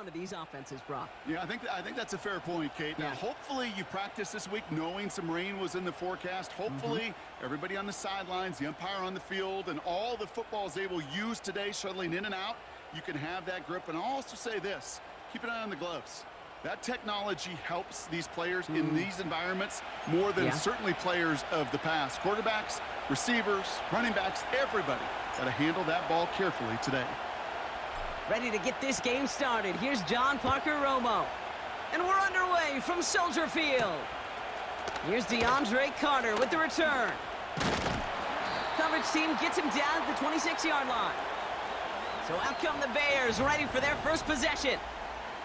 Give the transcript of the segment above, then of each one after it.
one of these offenses, Brock. Yeah, I think that's a fair point, Kate. Now, hopefully you practiced this week knowing some rain was in the forecast. Hopefully everybody on the sidelines, the umpire on the field, and all the footballs they will use today shuttling in and out, you can have that grip. And I'll also say this, keep an eye on the gloves. That technology helps these players in these environments more than certainly players of the past. Quarterbacks, receivers, running backs, everybody got to handle that ball carefully today. Ready to get this game started. Here's John Parker Romo. And we're underway from Soldier Field. Here's DeAndre Carter with the return. Coverage team gets him down at the 26-yard line. So out come the Bears, ready for their first possession.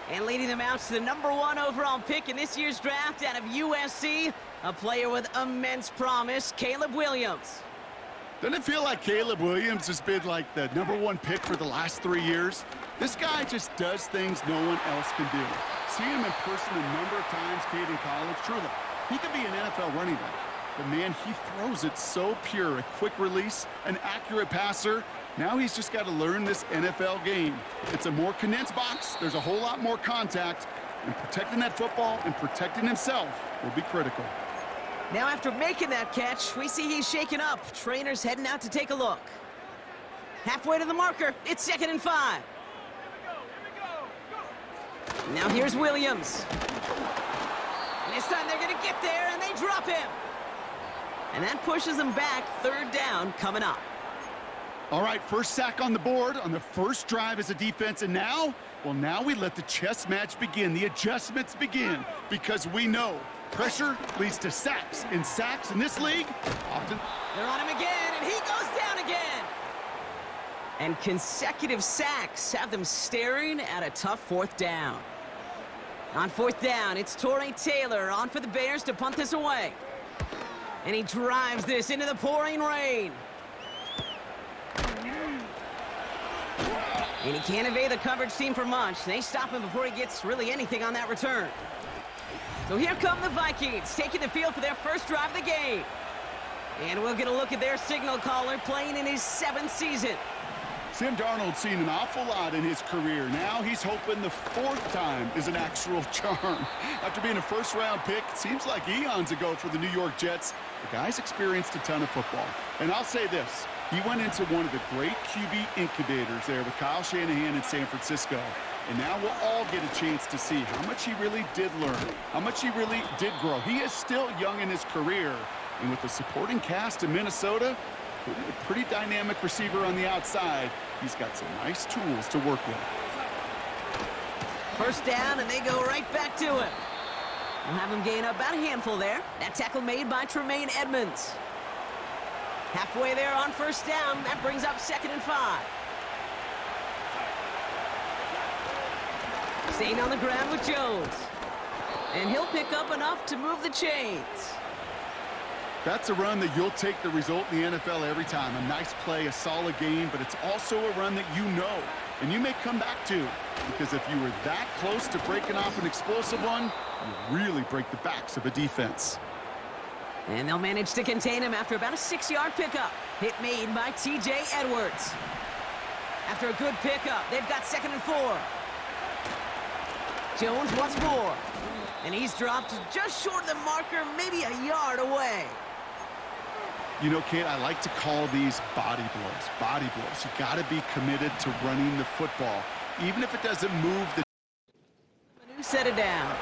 And leading them out to the #1 overall pick in this year's draft out of USC, a player with immense promise, Caleb Williams. Doesn't it feel like Caleb Williams has been like the #1 pick for the last 3 years? This guy just does things no one else can do. See him in person a number of times, Kate, in college. Truly, he could be an NFL running back. But, man, he throws it so pure. A quick release, an accurate passer. Now he's just got to learn this NFL game. It's a more condensed box. There's a whole lot more contact. And protecting that football and protecting himself will be critical. Now after making that catch, we see he's shaken up. Trainer's heading out to take a look. Halfway to the marker, it's 2nd and 5. Now here's Williams. And this time they're going to get there, and they drop him. And that pushes them back. 3rd down coming up. All right, first sack on the board on the first drive as a defense, and now, well, now we let the chess match begin, the adjustments begin, because we know pressure leads to sacks, and sacks in this league often. They're on him again, and he goes down again. And consecutive sacks have them staring at a tough 4th down. On 4th down, it's Torrey Taylor on for the Bears to punt this away. And he drives this into the pouring rain. And he can't evade the coverage team for much. They stop him before he gets really anything on that return. So here come the Vikings, taking the field for their first drive of the game. And we'll get a look at their signal caller playing in his 7th season. Sam Darnold's seen an awful lot in his career. Now he's hoping the 4th time is an actual charm. After being a first-round pick, it seems like eons ago for the New York Jets, the guy's experienced a ton of football. And I'll say this, he went into one of the great QB incubators there with Kyle Shanahan in San Francisco. And now we'll all get a chance to see how much he really did learn, how much he really did grow. He is still young in his career. And with the supporting cast in Minnesota, including a pretty dynamic receiver on the outside, he's got some nice tools to work with. First down, and they go right back to him. We'll have him gain about a handful there. That tackle made by Tremaine Edmonds. Halfway there on first down. That brings up 2nd and 5. Staying on the ground with Jones. And he'll pick up enough to move the chains. That's a run that you'll take the result in the NFL every time. A nice play, a solid game, but it's also a run that you know and you may come back to, because if you were that close to breaking off an explosive one, you really break the backs of a defense. And they'll manage to contain him after about a 6-yard pickup. Hit made by T.J. Edwards. After a good pickup, they've got 2nd and 4. Jones once more. And he's dropped just short of the marker, maybe a yard away. You know, Kate, I like to call these body blows. Body blows. You got to be committed to running the football, even if it doesn't move the... A new set of downs.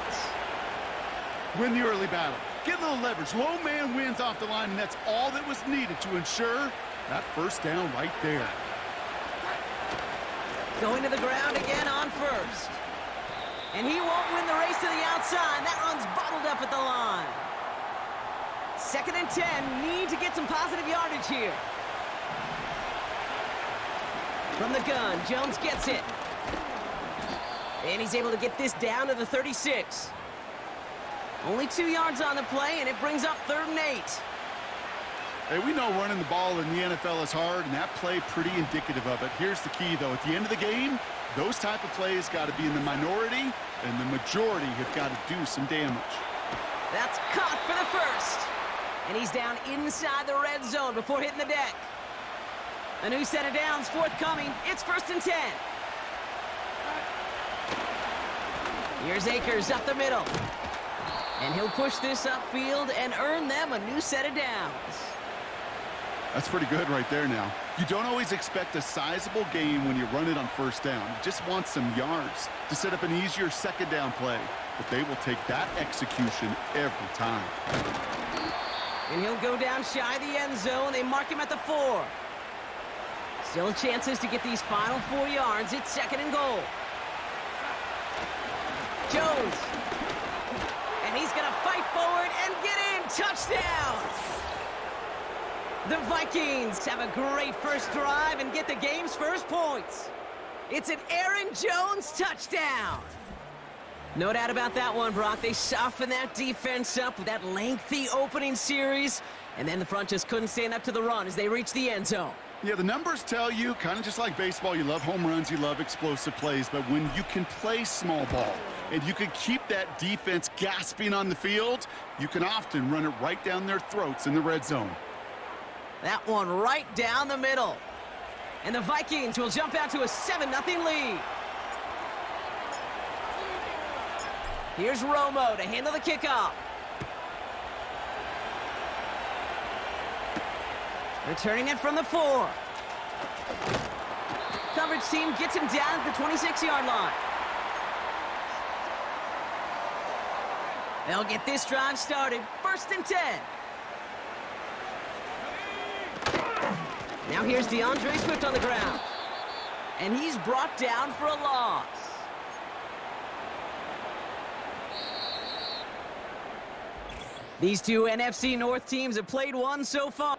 Win the early battle. Get a little leverage. Low man wins off the line, and that's all that was needed to ensure that first down right there. Going to the ground again on first. And he won't win the race to the outside. That run's bottled up at the line. 2nd and 10. Need to get some positive yardage here. From the gun, Jones gets it. And he's able to get this down to the 36. Only 2 yards on the play, and it brings up 3rd and 8. Hey, we know running the ball in the NFL is hard, and that play pretty indicative of it. Here's the key, though. At the end of the game, those type of plays got to be in the minority, and the majority have got to do some damage. That's caught for the first. And he's down inside the red zone before hitting the deck. A new set of downs forthcoming. It's 1st and 10. Here's Akers up the middle. And he'll push this upfield and earn them a new set of downs. That's pretty good right there now. You don't always expect a sizable gain when you run it on first down. You just want some yards to set up an easier second down play. But they will take that execution every time. And he'll go down shy of the end zone. They mark him at the 4. Still chances to get these final 4 yards. It's 2nd and goal. Jones. And he's going to fight forward and get in. Touchdown! The Vikings have a great first drive and get the game's first points. It's an Aaron Jones touchdown. No doubt about that one, Brock. They softened that defense up with that lengthy opening series, and then the front just couldn't stand up to the run as they reached the end zone. Yeah, the numbers tell you, kind of just like baseball, you love home runs, you love explosive plays, but when you can play small ball and you can keep that defense gasping on the field, you can often run it right down their throats in the red zone. That one right down the middle. And the Vikings will jump out to a 7-0 lead. Here's Romo to handle the kickoff. Returning it from the 4. Coverage team gets him down at the 26-yard line. They'll get this drive started. 1st and 10. Now here's DeAndre Swift on the ground. And he's brought down for a loss. These two NFC North teams have played one so far.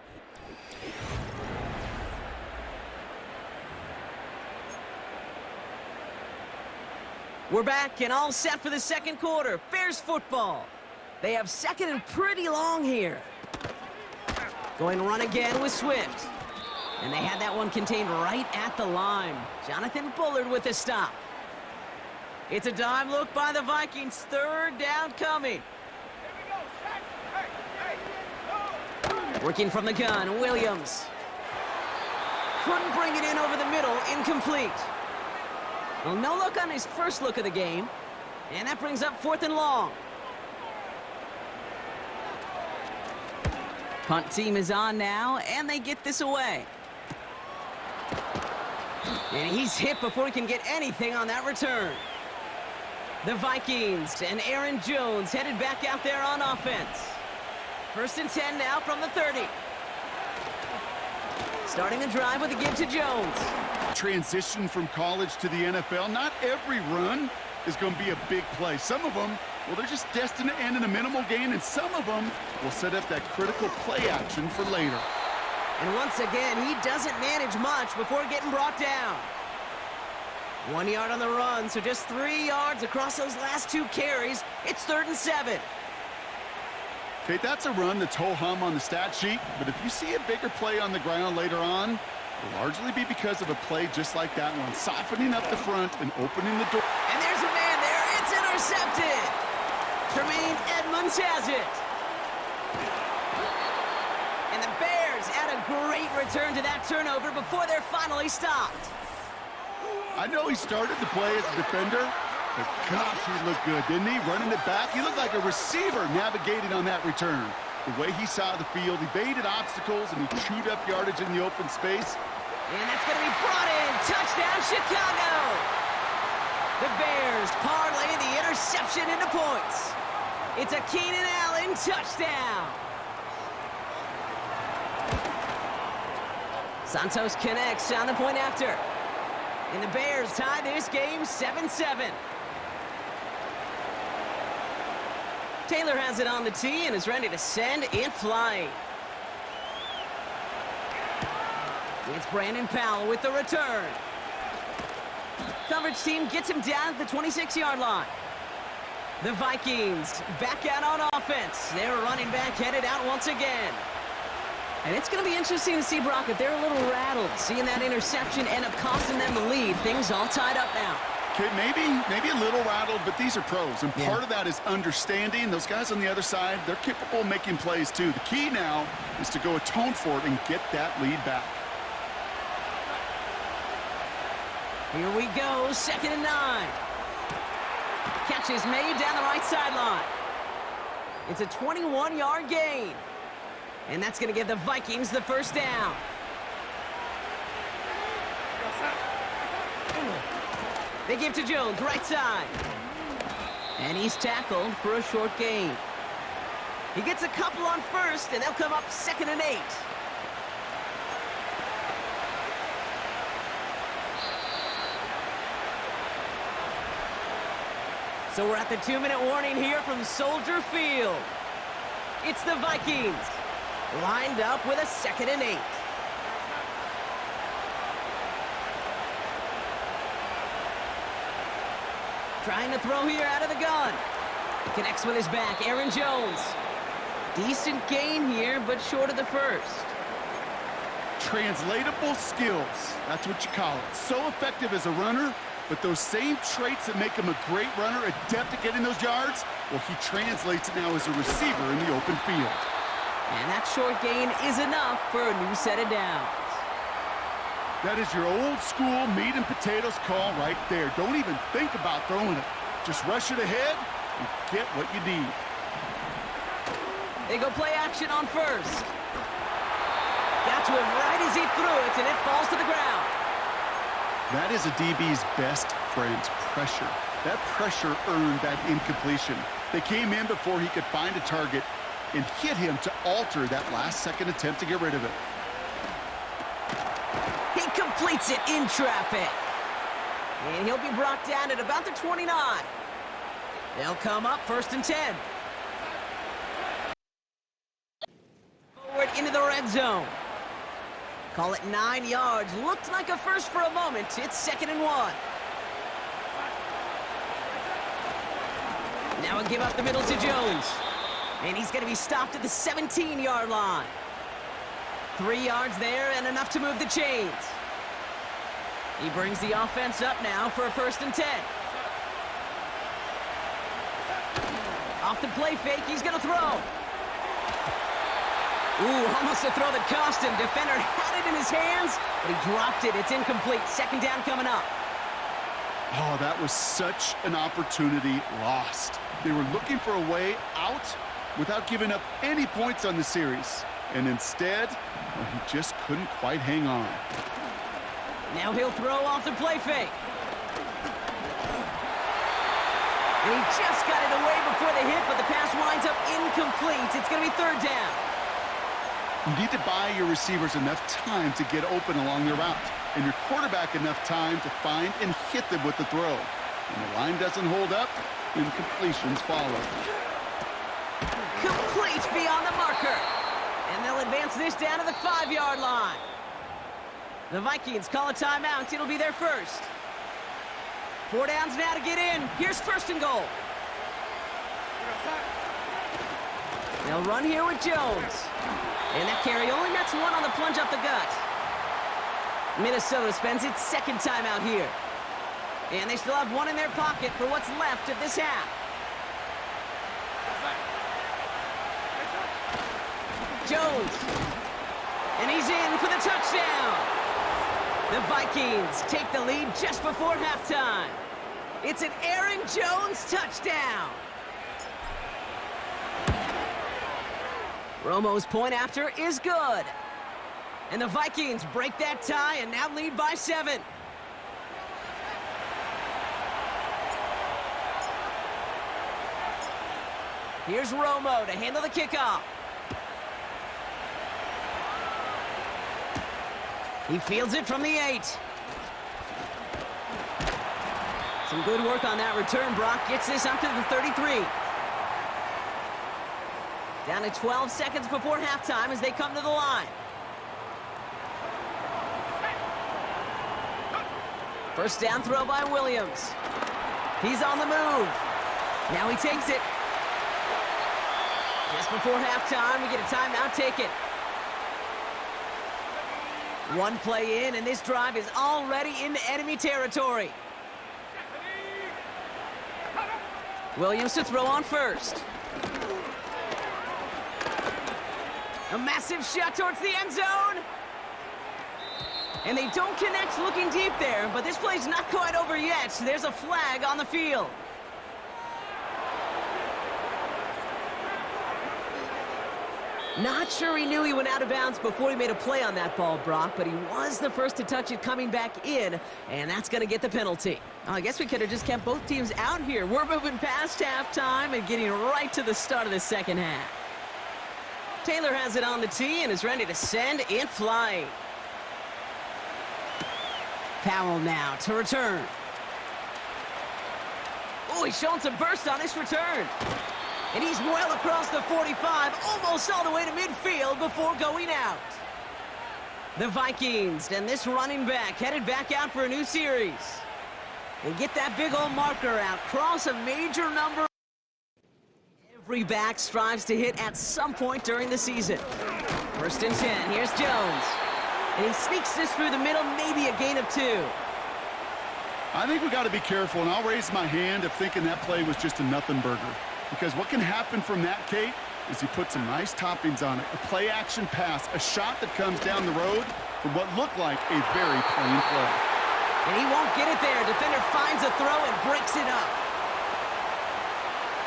We're back and all set for the second quarter. Bears football. They have 2nd and pretty long here. Going to run again with Swift. And they had that one contained right at the line. Jonathan Bullard with a stop. It's a dime look by the Vikings. 3rd down coming. Working from the gun, Williams. Couldn't bring it in over the middle, incomplete. Well, no look on his first look of the game. And that brings up 4th and long. Punt team is on now, and they get this away. And he's hit before he can get anything on that return. The Vikings and Aaron Jones headed back out there on offense. 1st and 10 now from the 30. Starting the drive with a give to Jones. Transition from college to the NFL, not every run is going to be a big play. Some of them, well, they're just destined to end in a minimal gain, and some of them will set up that critical play action for later. And once again, he doesn't manage much before getting brought down. 1 yard on the run, so just 3 yards across those last 2 carries. It's 3rd and 7. Okay, that's a run that's ho-hum on the stat sheet, but if you see a bigger play on the ground later on, it'll largely be because of a play just like that one, softening up the front and opening the door. And there's a man there. It's intercepted. Tremaine Edmonds has it. And the Bears add a great return to that turnover before they're finally stopped. I know he started the play as a defender, but gosh, he looked good, didn't he? Running it back, he looked like a receiver navigating on that return. The way he saw the field, he baited obstacles, and he chewed up yardage in the open space. And that's going to be brought in. Touchdown, Chicago! The Bears parlay the interception into points. It's a Keenan Allen touchdown. Santos connects on the point after. And the Bears tie this game 7-7. Taylor has it on the tee and is ready to send it flying. It's Brandon Powell with the return. Coverage team gets him down at the 26-yard line. The Vikings back out on offense. Their running back headed out once again. And it's going to be interesting to see, Brock, if they're a little rattled, seeing that interception end up costing them the lead. Things all tied up now. Okay, maybe a little rattled, but these are pros, and part of that is understanding. Those guys on the other side, they're capable of making plays too. The key now is to go atone for it and get that lead back. Here we go, 2nd and 9. Catch is made down the right sideline. It's a 21-yard gain. And that's going to give the Vikings the first down. They give to Jones, right side. And he's tackled for a short gain. He gets a couple on first, and they'll come up 2nd and 8. So we're at the 2-minute warning here from Soldier Field. It's the Vikings, lined up with a 2nd and 8. Trying to throw here out of the gun. Connects with his back, Aaron Jones. Decent gain here, but short of the first. Translatable skills, that's what you call it. So effective as a runner, but those same traits that make him a great runner, adept at getting those yards, well, he translates it now as a receiver in the open field. And that short gain is enough for a new set of downs. That is your old school meat and potatoes call right there. Don't even think about throwing it. Just rush it ahead and get what you need. They go play action on first. Got to him right as he threw it, and it falls to the ground. That is a DB's best friend, pressure. That pressure earned that incompletion. They came in before he could find a target and hit him to alter that last-second attempt to get rid of it. He completes it in traffic. And he'll be brought down at about the 29. They'll come up 1st and 10. Forward into the red zone. Call it 9 yards. Looked like a first for a moment. It's 2nd and 1. Now a give up the middle to Jones. And he's going to be stopped at the 17-yard line. 3 yards there and enough to move the chains. He brings the offense up now for a 1st and 10. Off the play fake, he's going to throw. Ooh, almost a throw that cost him. Defender had it in his hands, but he dropped it. It's incomplete. 2nd down coming up. Oh, that was such an opportunity lost. They were looking for a way out without giving up any points on the series. And instead, well, he just couldn't quite hang on. Now he'll throw off the play fake. And he just got it away before the hit, but the pass winds up incomplete. It's going to be 3rd down. You need to buy your receivers enough time to get open along their route, and your quarterback enough time to find and hit them with the throw. When the line doesn't hold up, incompletions follow. Complete beyond the marker. And they'll advance this down to the 5-yard line. The Vikings call a timeout. It'll be their first. 4 downs now to get in. Here's 1st and goal. They'll run here with Jones. And that carry only nets 1 on the plunge up the gut. Minnesota spends its 2nd timeout here. And they still have 1 in their pocket for what's left of this half. Jones. And he's in for the touchdown. The Vikings take the lead just before halftime. It's an Aaron Jones touchdown. Romo's point after is good. And the Vikings break that tie and now lead by 7. Here's Romo to handle the kickoff. He fields it from the 8. Some good work on that return. Brock gets this up to the 33. Down to 12 seconds before halftime as they come to the line. First down throw by Williams. He's on the move. Now he takes it. Just before halftime, we get a timeout taken. 1 play in, and this drive is already into enemy territory. Williams to throw on first. A massive shot towards the end zone. And they don't connect looking deep there, but this play's not quite over yet. There's a flag on the field. Not sure he knew he went out of bounds before he made a play on that ball, Brock, but he was the first to touch it coming back in, and that's going to get the penalty. I guess we could have just kept both teams out here. We're moving past halftime and getting right to the start of the second half. Taylor has it on the tee and is ready to send it flying. Powell now to return. Oh, he's showing some burst on his return. And he's well across the 45, almost all the way to midfield before going out. The Vikings and this running back headed back out for a new series. And get that big old marker out, cross a major number. Every back strives to hit at some point during the season. 1st and 10, here's Jones. And he sneaks this through the middle, maybe a gain of 2. I think we got to be careful, and I'll raise my hand if thinking that play was just a nothing burger. Because what can happen from that, Kate, is he put some nice toppings on it. A play-action pass, a shot that comes down the road from what looked like a very plain play. And he won't get it there. Defender finds a throw and breaks it up.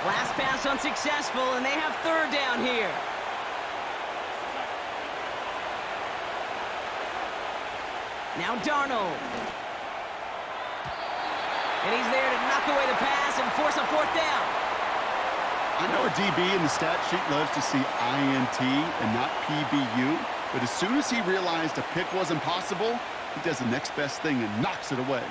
Last pass unsuccessful, and they have 3rd down here. Now Darnold. And he's there to knock away the pass and force a 4th down. I know a DB in the stat sheet loves to see INT and not PBU, but as soon as he realized a pick wasn't possible, he does the next best thing and knocks it away.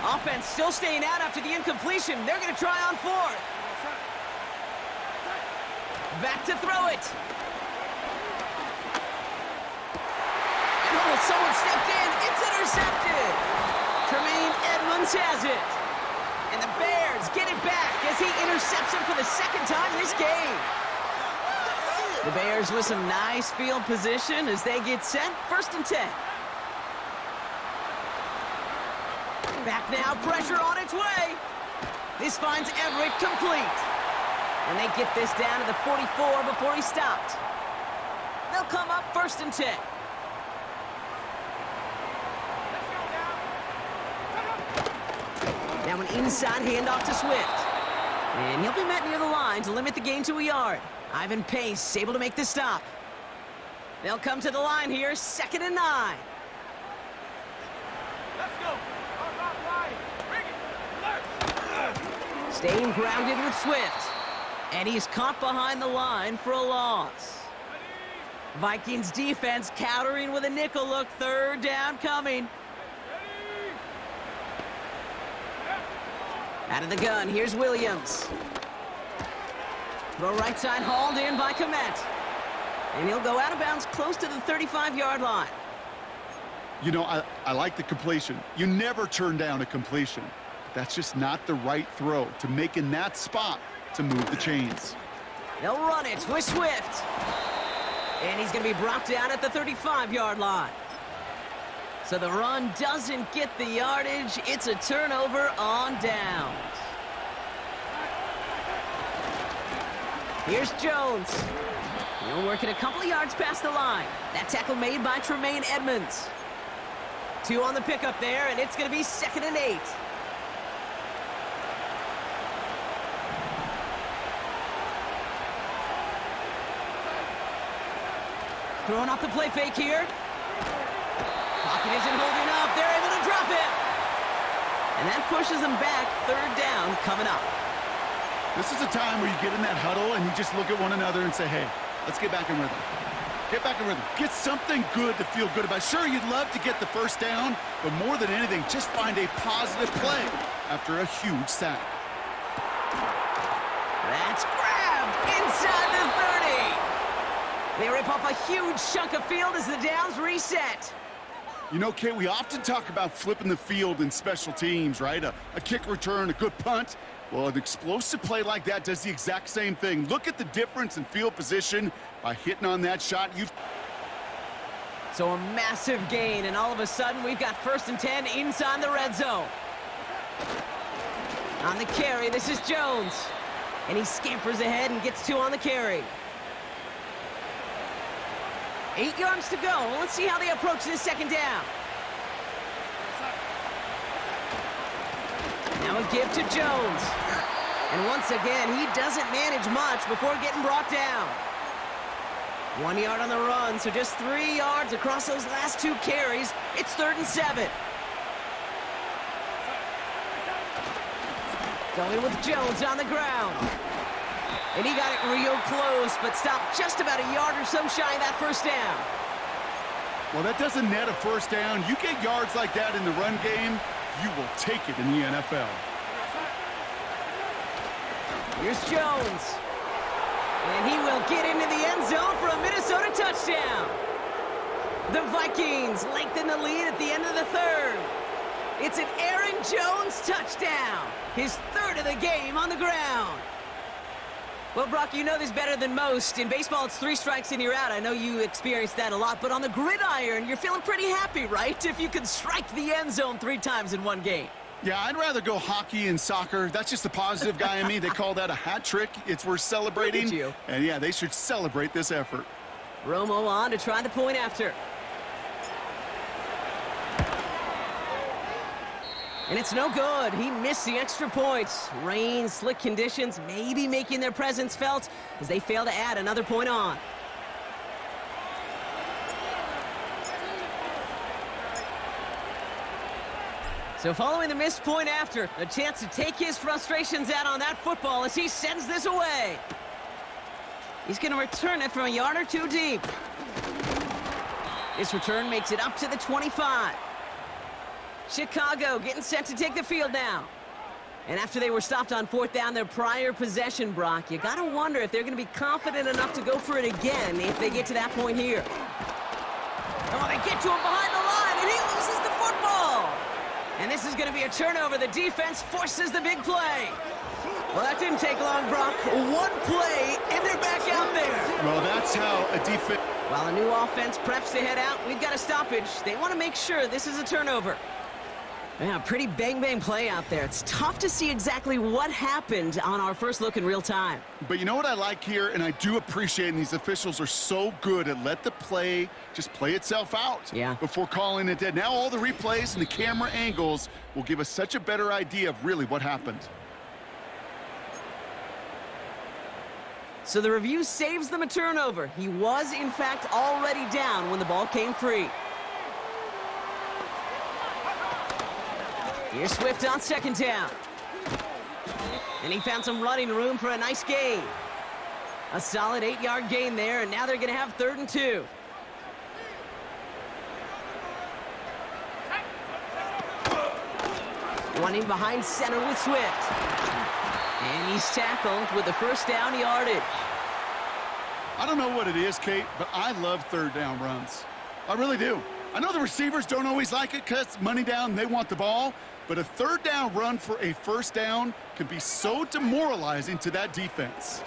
Offense still staying out after the incompletion. They're going to try on 4th. Back to throw it. And oh, someone stepped in. It's intercepted. Tremaine Edmonds has it. And the Bears get it back as he intercepts him for the 2nd time this game. The Bears with some nice field position as they get set. 1st and 10. Back now, pressure on its way. This finds Everett complete. And they get this down to the 44 before he stopped. They'll come up 1st and 10. Now an inside handoff to Swift. And he'll be met near the line to limit the gain to a yard. Ivan Pace able to make the stop. They'll come to the line here, 2nd and 9. Let's go. Staying grounded with Swift. And he's caught behind the line for a loss. Vikings defense countering with a nickel look. 3rd down coming. Out of the gun, here's Williams. Throw right side hauled in by Komet. And he'll go out of bounds close to the 35-yard line. You know, I like the completion. You never turn down a completion. That's just not the right throw to make in that spot to move the chains. They'll run it with Swift. And he's going to be brought down at the 35-yard line. So the run doesn't get the yardage. It's a turnover on downs. Here's Jones. He'll work it a couple of yards past the line. That tackle made by Tremaine Edmonds. 2 on the pickup there, and it's going to be 2nd and 8. Throwing off the play fake here. Pocket isn't holding up. They're able to drop it. And that pushes them back. 3rd down coming up. This is a time where you get in that huddle and you just look at one another and say, hey, let's get back in rhythm. Get back in rhythm. Get something good to feel good about. Sure, you'd love to get the 1st down, but more than anything, just find a positive play after a huge sack. That's grabbed inside the 30. They rip off a huge chunk of field as the downs reset. You know, Kate, we often talk about flipping the field in special teams, right? A kick return, a good punt. Well, an explosive play like that does the exact same thing. Look at the difference in field position by hitting on that shot. So a massive gain, and all of a sudden we've got 1st and 10 inside the red zone. On the carry, this is Jones. And he scampers ahead and gets 2 on the carry. 8 yards to go. Let's see how they approach this 2nd down. Now a give to Jones. And once again, he doesn't manage much before getting brought down. 1 yard on the run, so just 3 yards across those last 2 carries. It's 3rd and 7. Going with Jones on the ground. And he got it real close, but stopped just about a yard or so shy of that first down. Well, that doesn't net a first down. You get yards like that in the run game, you will take it in the NFL. Here's Jones. And he will get into the end zone for a Minnesota touchdown. The Vikings lengthen the lead at the end of the 3rd. It's an Aaron Jones touchdown. His 3rd of the game on the ground. Well, Brock, you know this better than most. In baseball, it's 3 strikes and you're out. I know you experienced that a lot. But on the gridiron, you're feeling pretty happy, right? If you can strike the end zone 3 times in one game. Yeah, I'd rather go hockey and soccer. That's just the positive guy in me. They call that a hat trick. It's worth celebrating. Look at you. And, yeah, they should celebrate this effort. Romo on to try the point after. And it's no good. He missed the extra points. Rain, slick conditions, maybe making their presence felt as they fail to add another point on. So following the missed point after, a chance to take his frustrations out on that football as he sends this away. He's going to return it from a yard or 2 deep. This return makes it up to the 25. Chicago getting set to take the field now. And after they were stopped on 4th down their prior possession, Brock, you got to wonder if they're going to be confident enough to go for it again if they get to that point here. Oh, they get to him behind the line, and he loses the football. And this is going to be a turnover. The defense forces the big play. Well, that didn't take long, Brock. 1 play, and they're back out there. Well, that's how a defense... While a new offense preps to head out, we've got a stoppage. They want to make sure this is a turnover. Yeah, pretty bang-bang play out there. It's tough to see exactly what happened on our first look in real time. But you know what I like here, and I do appreciate, and these officials are so good at let the play just play itself out before calling it dead. Now all the replays and the camera angles will give us such a better idea of really what happened. So the review saves them a turnover. He was, in fact, already down when the ball came free. Here's Swift on 2nd down. And he found some running room for a nice gain. A solid 8-yard gain there, and now they're going to have 3rd and 2. Running behind center with Swift. And he's tackled with the first down yardage. I don't know what it is, Kate, but I love 3rd down runs. I really do. I know the receivers don't always like it because it's money down and they want the ball, but a 3rd down run for a first down can be so demoralizing to that defense.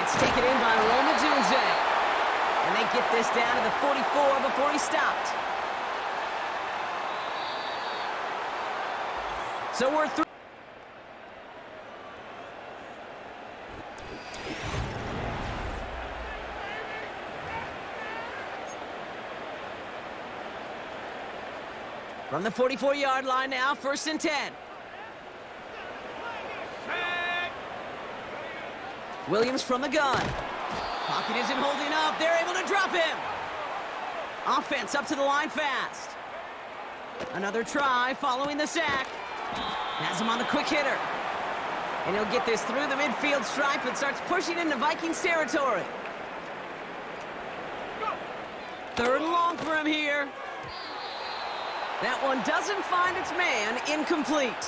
It's taken in by Roma Dunze. And they get this down to the 44 before he stopped. So we're through. From the 44-yard line now, 1st and 10. Williams from the gun. Pocket isn't holding up. They're able to drop him. Offense up to the line fast. Another try following the sack. Has him on the quick hitter. And he'll get this through the midfield stripe and starts pushing into Vikings territory. 3rd and long for him here. That one doesn't find its man. Incomplete.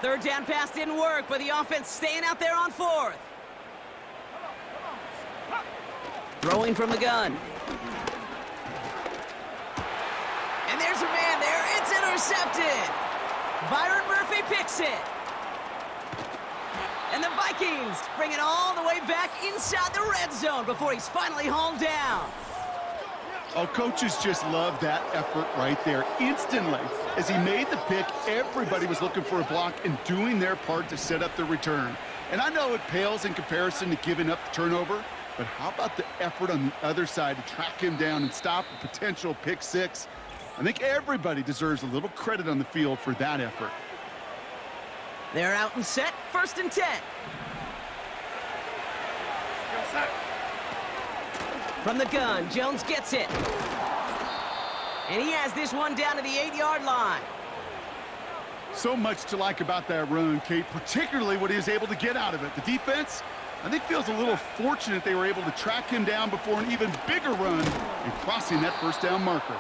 3rd down pass didn't work, but the offense staying out there on 4th. Throwing from the gun. And there's a man there. It's intercepted. Byron Murphy picks it. And the Vikings bring it all the way back inside the red zone before he's finally hauled down. Oh, coaches just love that effort right there. Instantly, as he made the pick, everybody was looking for a block and doing their part to set up the return. And I know it pales in comparison to giving up the turnover, but how about the effort on the other side to track him down and stop a potential pick 6? I think everybody deserves a little credit on the field for that effort. They're out and set, 1st and 10. From the gun, Jones gets it. And he has this one down to the 8-yard line. So much to like about that run, Kate, particularly what he was able to get out of it. The defense, I think, feels a little fortunate they were able to track him down before an even bigger run and crossing that 1st down marker.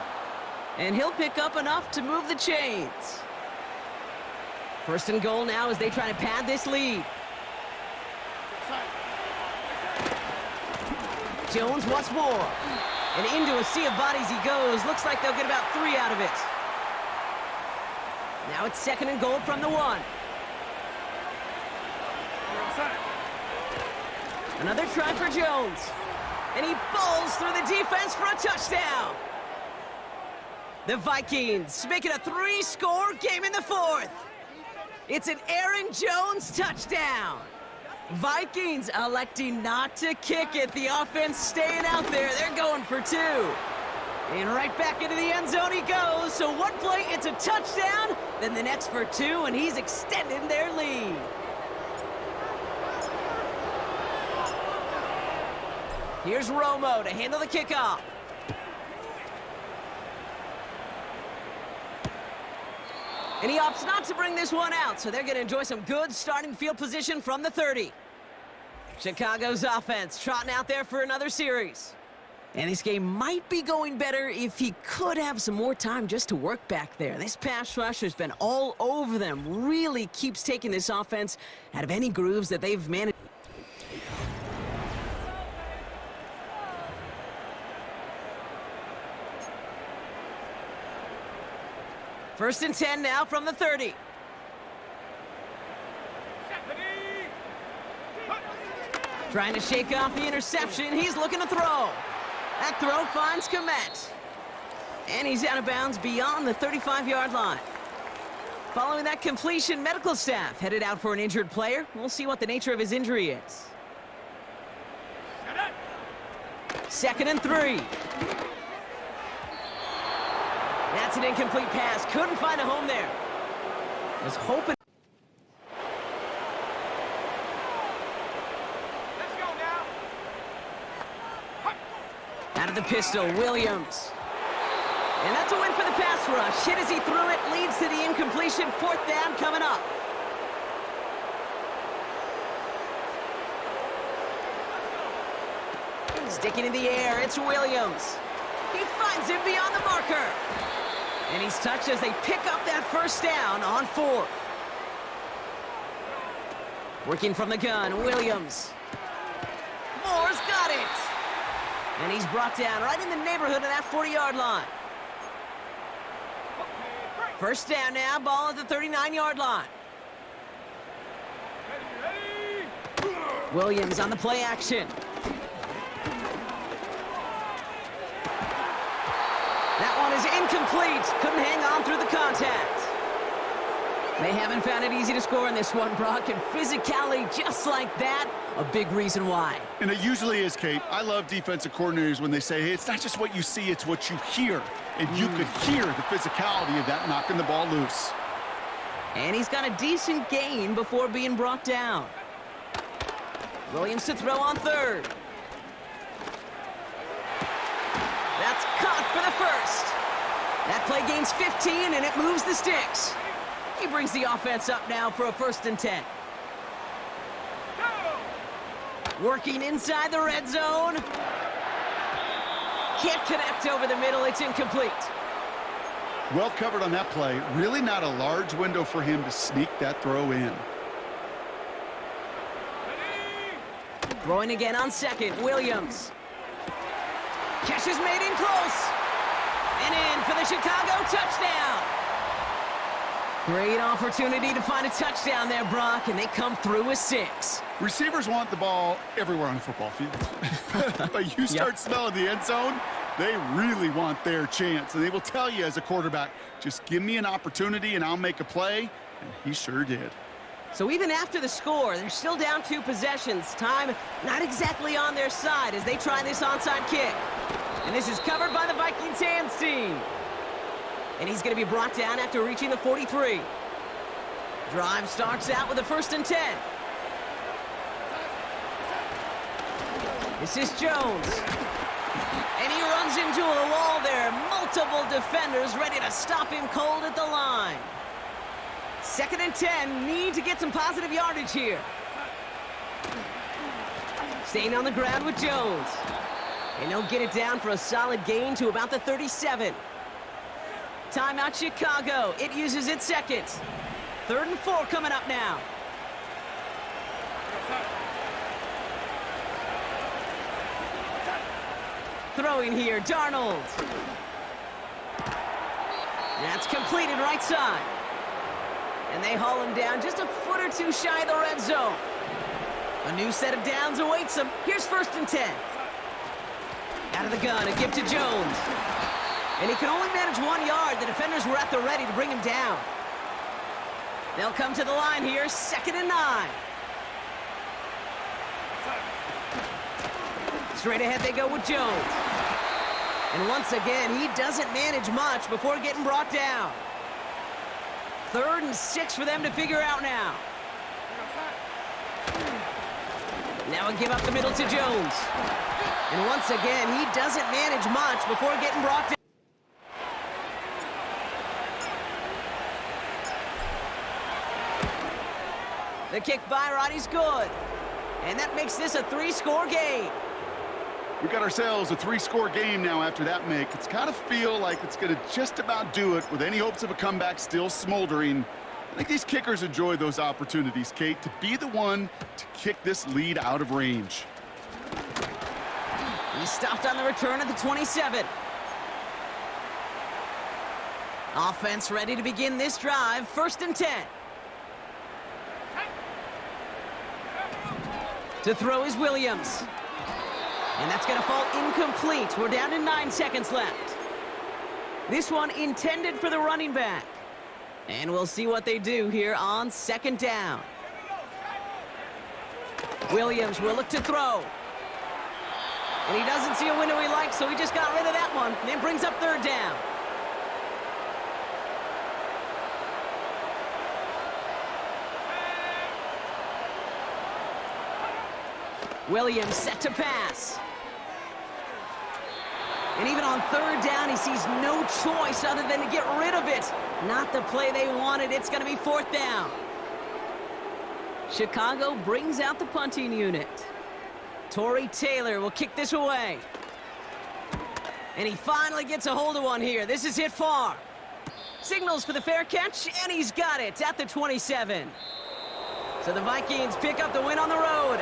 And he'll pick up enough to move the chains. 1st and goal now as they try to pad this lead. Jones once more. And into a sea of bodies he goes. Looks like they'll get about 3 out of it. Now it's 2nd and goal from the 1. Another try for Jones. And he bowls through the defense for a touchdown. The Vikings make it a 3-score game in the 4th. It's an Aaron Jones touchdown. Vikings electing not to kick it. The offense staying out there. They're going for 2. And right back into the end zone he goes. So one play, it's a touchdown. Then the next for 2, and he's extending their lead. Here's Romo to handle the kickoff. And he opts not to bring this one out, so they're going to enjoy some good starting field position from the 30. Chicago's offense trotting out there for another series. And this game might be going better if he could have some more time just to work back there. This pass rush has been all over them. Really keeps taking this offense out of any grooves that they've managed. First and 10 now from the 30. Trying to shake off the interception. He's looking to throw. That throw finds Komet. And he's out of bounds beyond the 35-yard line. Following that completion, medical staff headed out for an injured player. We'll see what the nature of his injury is. 2nd and 3. That's an incomplete pass. Couldn't find a home there. Was hoping. Let's go now. Out of the pistol, Williams. And that's a win for the pass rush. Hit as he threw it, leads to the incompletion. 4th down coming up. Sticking in the air, it's Williams. He finds him beyond the marker. And he's touched as they pick up that 1st down on 4th. Working from the gun, Williams. Moore's got it. And he's brought down right in the neighborhood of that 40-yard line. 1st down now, ball at the 39-yard line. Williams on the play action. That one is incomplete. Couldn't hang on through the contact. They haven't found it easy to score in this one, Brock, and physicality just like that, a big reason why. And it usually is, Kate. I love defensive coordinators when they say, hey, it's not just what you see, it's what you hear. And you could hear the physicality of that knocking the ball loose. And he's got a decent gain before being brought down. Williams to throw on 3rd. That's caught for the 1st. That play gains 15, and it moves the sticks. He brings the offense up now for a 1st and 10. Working inside the red zone. Can't connect over the middle. It's incomplete. Well covered on that play. Really not a large window for him to sneak that throw in. Throwing again on 2nd, Williams. Catch is made in close. And in for the Chicago touchdown. Great opportunity to find a touchdown there, Brock, and they come through with 6. Receivers want the ball everywhere on the football field. But you start smelling the end zone, they really want their chance. And they will tell you as a quarterback, just give me an opportunity and I'll make a play. And he sure did. So even after the score, they're still down 2 possessions. Time not exactly on their side as they try this onside kick. And this is covered by the Vikings hands team. And he's going to be brought down after reaching the 43. Drive starts out with a 1st and 10. This is Jones. And he runs into a wall there. Multiple defenders ready to stop him cold at the line. 2nd and 10. Need to get some positive yardage here. Staying on the ground with Jones. And he'll get it down for a solid gain to about the 37. Timeout Chicago. It uses its second. 3rd and 4 coming up now. Throwing here, Darnold. That's completed right side. And they haul him down just a foot or two shy of the red zone. A new set of downs awaits him. Here's 1st and 10. Out of the gun, a give to Jones. And he can only manage 1 yard. The defenders were at the ready to bring him down. They'll come to the line here, 2nd and 9. Straight ahead they go with Jones. And once again, he doesn't manage much before getting brought down. 3rd and 6 for them to figure out now. Now a give up the middle to Jones. And once again, he doesn't manage much before getting brought down. The kick by Roddy's good. And that makes this a 3-score game. We got ourselves a 3-score game now after that make. It's kind of feel like it's going to just about do it with any hopes of a comeback still smoldering. I think these kickers enjoy those opportunities, Kate, to be the one to kick this lead out of range. He's stopped on the return at the 27. Offense ready to begin this drive. 1st and 10. To throw is Williams. And that's going to fall incomplete. We're down to 9 seconds left. This one intended for the running back. And we'll see what they do here on 2nd down. Williams will look to throw. And he doesn't see a window he likes, so he just got rid of that one. And it brings up 3rd down. Williams set to pass. And even on 3rd down, he sees no choice other than to get rid of it. Not the play they wanted. It's going to be 4th down. Chicago brings out the punting unit. Torrey Taylor will kick this away. And he finally gets a hold of one here. This is hit far. Signals for the fair catch, and he's got it at the 27. So the Vikings pick up the win on the road.